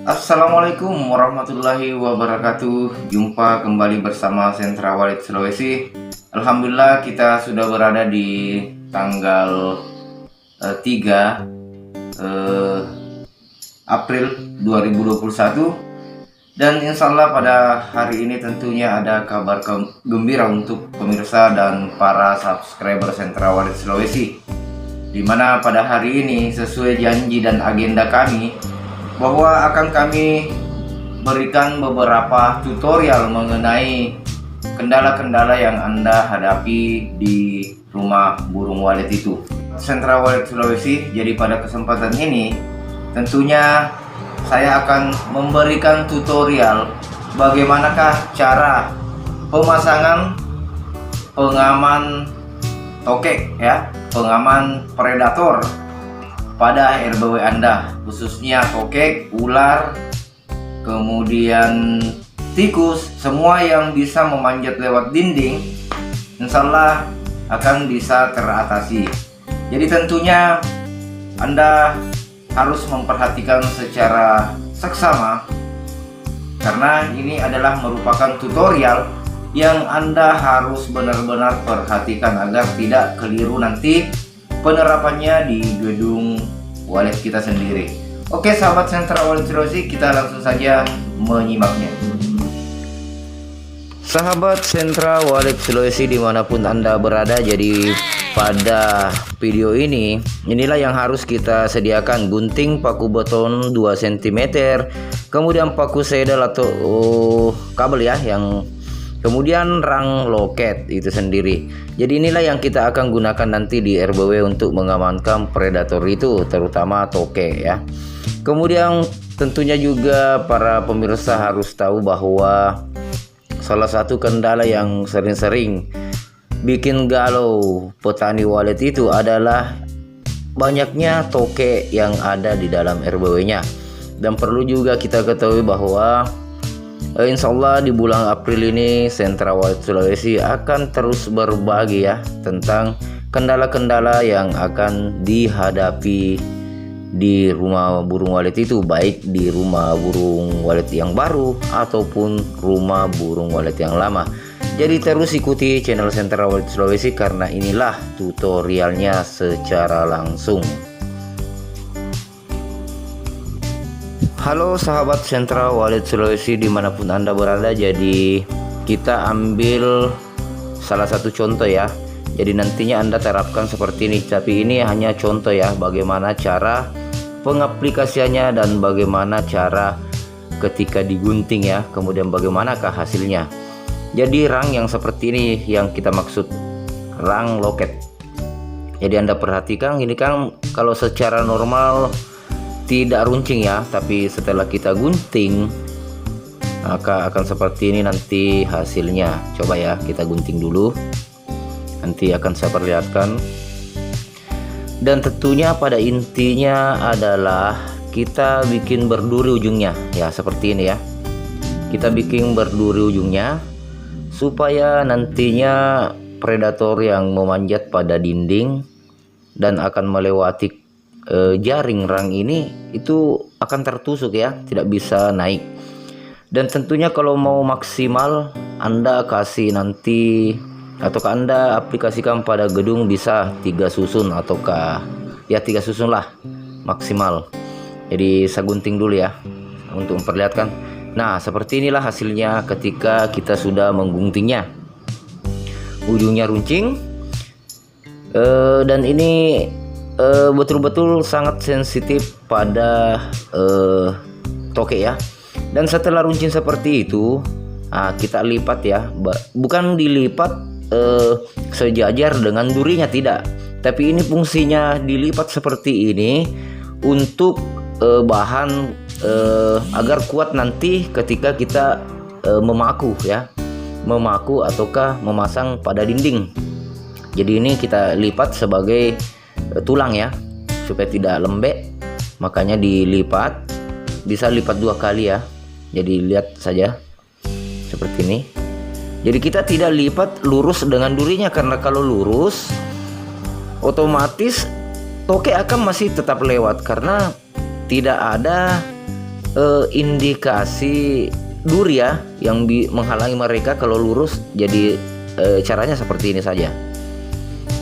Assalamualaikum warahmatullahi wabarakatuh. Jumpa kembali bersama Sentra Walid Sulawesi. Alhamdulillah kita sudah berada di tanggal 3 April 2021. Dan insya Allah pada hari ini tentunya ada kabar gembira untuk pemirsa dan para subscriber Sentra Walid Sulawesi, dimana pada hari ini sesuai janji dan agenda kami bahwa akan kami berikan beberapa tutorial mengenai kendala-kendala yang Anda hadapi di rumah burung walet itu. Sentra Walid Sulawesi, jadi pada kesempatan ini tentunya saya akan memberikan tutorial bagaimanakah cara pemasangan pengaman tokek ya, pengaman predator pada RBW Anda, khususnya tokek, ular, kemudian tikus, semua yang bisa memanjat lewat dinding, insya Allah akan bisa teratasi. Jadi tentunya Anda harus memperhatikan secara seksama, karena ini adalah merupakan tutorial yang Anda harus benar-benar perhatikan agar tidak keliru nanti penerapannya di gedung walet kita sendiri. Oke sahabat Sentra Walid Sulawesi, kita langsung saja menyimaknya. Sahabat Sentra Walid Sulawesi dimanapun Anda berada, jadi pada video ini inilah yang harus kita sediakan: gunting paku beton 2 cm, kemudian paku sedal atau kabel ya, yang kemudian rang loket itu sendiri. Jadi inilah yang kita akan gunakan nanti di RBW untuk mengamankan predator itu, terutama tokek ya. Kemudian tentunya juga para pemirsa harus tahu bahwa salah satu kendala yang sering-sering bikin galau petani walet itu adalah banyaknya tokek yang ada di dalam RBW-nya. Dan perlu juga kita ketahui bahwa insya Allah di bulan April ini Sentra Walid Sulawesi akan terus berbagi ya tentang kendala-kendala yang akan dihadapi di rumah burung walet itu, baik di rumah burung walet yang baru ataupun rumah burung walet yang lama. Jadi terus ikuti channel Sentra Walid Sulawesi karena inilah tutorialnya secara langsung. Halo sahabat Sentra Walid Sulawesi dimanapun Anda berada, jadi kita ambil salah satu contoh ya. Jadi nantinya Anda terapkan seperti ini, tapi ini hanya contoh ya, bagaimana cara pengaplikasiannya dan bagaimana cara ketika digunting ya, kemudian bagaimanakah hasilnya. Jadi rang yang seperti ini yang kita maksud rang loket. Jadi Anda perhatikan ini kan kalau secara normal tidak runcing ya, tapi setelah kita gunting maka akan seperti ini nanti hasilnya. Coba ya kita gunting dulu, nanti akan saya perlihatkan. Dan tentunya pada intinya adalah kita bikin berduri ujungnya ya, seperti ini ya. Kita bikin berduri ujungnya supaya nantinya predator yang memanjat pada dinding dan akan melewati jaring rang ini itu akan tertusuk ya, tidak bisa naik. Dan tentunya kalau mau maksimal Anda kasih nanti ataukah Anda aplikasikan pada gedung bisa 3 susun ataukah ya 3 susun lah maksimal. Jadi saya gunting dulu ya untuk memperlihatkan. Nah seperti inilah hasilnya ketika kita sudah mengguntingnya. Ujungnya runcing dan ini betul-betul sangat sensitif pada tokek ya. Dan setelah runcing seperti itu, nah, kita lipat ya, bukan dilipat sejajar dengan durinya, tidak, tapi ini fungsinya dilipat seperti ini untuk bahan agar kuat nanti ketika kita memaku ya, memaku ataukah memasang pada dinding. Jadi ini kita lipat sebagai tulang ya, supaya tidak lembek, makanya dilipat, bisa lipat 2 kali ya. Jadi lihat saja seperti ini. Jadi kita tidak lipat lurus dengan durinya, karena kalau lurus otomatis tokek akan masih tetap lewat karena tidak ada indikasi duri ya yang menghalangi mereka kalau lurus. Jadi caranya seperti ini saja.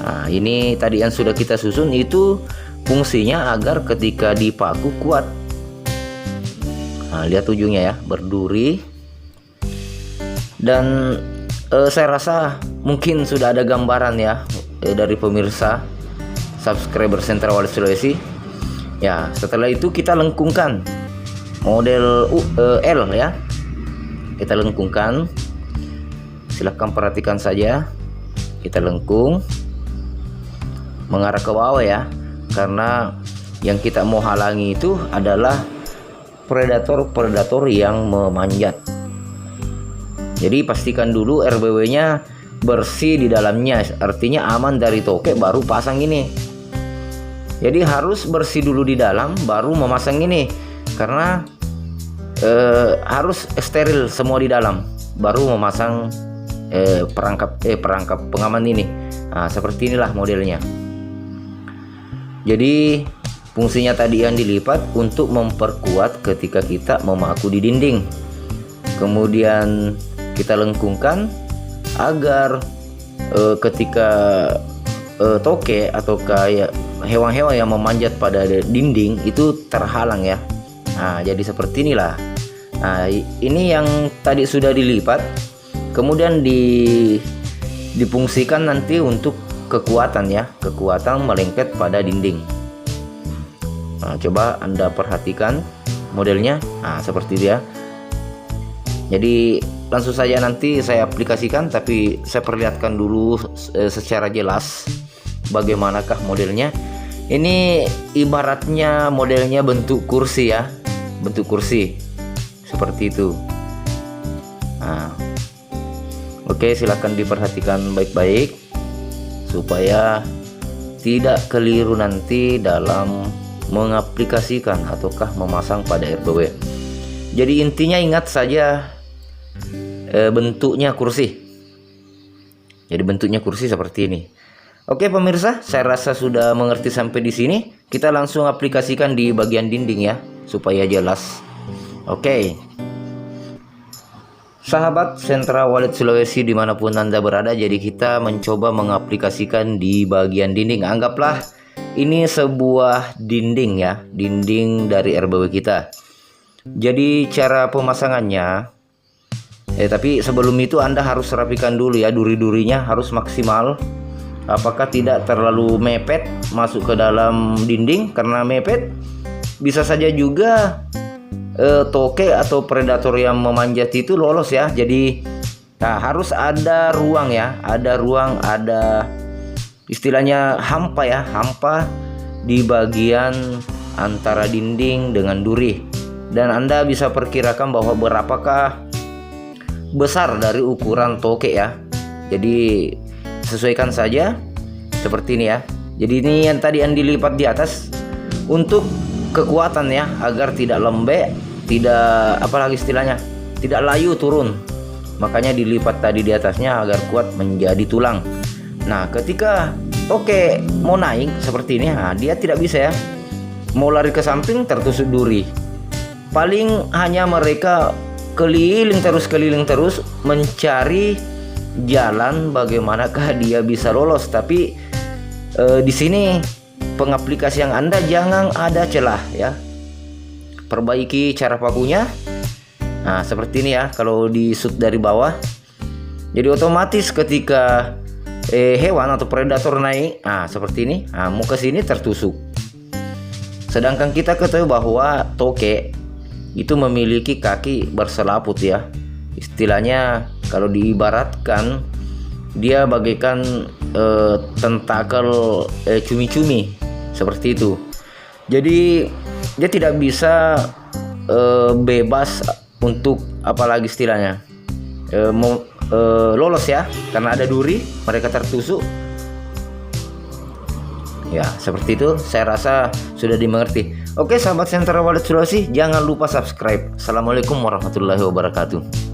Nah, ini tadi yang sudah kita susun, itu fungsinya agar ketika dipaku kuat. Nah, lihat ujungnya ya, berduri. Dan saya rasa mungkin sudah ada gambaran ya dari pemirsa subscriber Sentra Walet Sulawesi. Ya, setelah itu kita lengkungkan model L ya. Kita lengkungkan. Silahkan perhatikan saja. Kita lengkung mengarah ke bawah ya. Karena yang kita mau halangi itu adalah predator-predator yang memanjat. Jadi pastikan dulu RBW-nya bersih di dalamnya, artinya aman dari tokek, baru pasang ini. Jadi harus bersih dulu di dalam baru memasang ini, karena harus steril semua di dalam baru memasang perangkap pengaman ini. Nah, seperti inilah modelnya. Jadi fungsinya tadi yang dilipat untuk memperkuat ketika kita memaku di dinding. Kemudian kita lengkungkan agar ketika toke atau kayak hewan-hewan yang memanjat pada dinding itu terhalang ya. Nah, jadi seperti inilah. Nah, ini yang tadi sudah dilipat, kemudian difungsikan nanti untuk kekuatan ya, kekuatan melengket pada dinding. Nah, coba Anda perhatikan modelnya. Nah, seperti dia. Jadi langsung saja nanti saya aplikasikan, tapi saya perlihatkan dulu secara jelas bagaimanakah modelnya. Ini ibaratnya modelnya bentuk kursi ya, bentuk kursi seperti itu. Nah, oke, silahkan diperhatikan baik-baik supaya tidak keliru nanti dalam mengaplikasikan ataukah memasang pada RBW. Jadi intinya ingat saja bentuknya kursi. Jadi bentuknya kursi seperti ini. Oke pemirsa, saya rasa sudah mengerti sampai di sini. Kita langsung aplikasikan di bagian dinding ya, supaya jelas. Oke, sahabat Sentra Walet Sulawesi dimanapun Anda berada, jadi kita mencoba mengaplikasikan di bagian dinding. Anggaplah ini sebuah dinding ya, dinding dari RBW kita. Jadi cara pemasangannya, tapi sebelum itu Anda harus rapikan dulu ya, duri-durinya harus maksimal. Apakah tidak terlalu mepet masuk ke dalam dinding? Karena mepet bisa saja juga toke atau predator yang memanjat itu lolos ya. Jadi harus ada ruang ya, ada ruang, ada istilahnya hampa ya, hampa di bagian antara dinding dengan duri. Dan Anda bisa perkirakan bahwa berapakah besar dari ukuran toke ya. Jadi sesuaikan saja seperti ini ya. Jadi ini yang tadi yang dilipat di atas untuk kekuatan ya, agar tidak lembek, tidak apalagi istilahnya, tidak layu turun. Makanya dilipat tadi di atasnya agar kuat menjadi tulang. Nah, ketika toke mau naik seperti ini, nah, dia tidak bisa ya. Mau lari ke samping tertusuk duri. Paling hanya mereka keliling terus mencari jalan bagaimanakah dia bisa lolos. Tapi di sini pengaplikasian Anda jangan ada celah ya. Perbaiki cara pakunya. Nah, seperti ini ya kalau di shoot dari bawah. Jadi otomatis ketika hewan atau predator naik, nah seperti ini, nah, mau ke sini tertusuk. Sedangkan kita ketahui bahwa toke itu memiliki kaki berselaput ya. Istilahnya kalau diibaratkan dia bagaikan tentakel cumi-cumi seperti itu. Jadi dia tidak bisa bebas untuk apalagi istilahnya lolos ya, karena ada duri, mereka tertusuk. Ya, seperti itu. Saya rasa sudah dimengerti. Oke, sahabat Sentra Walet Sulawesi, jangan lupa subscribe. Assalamualaikum warahmatullahi wabarakatuh.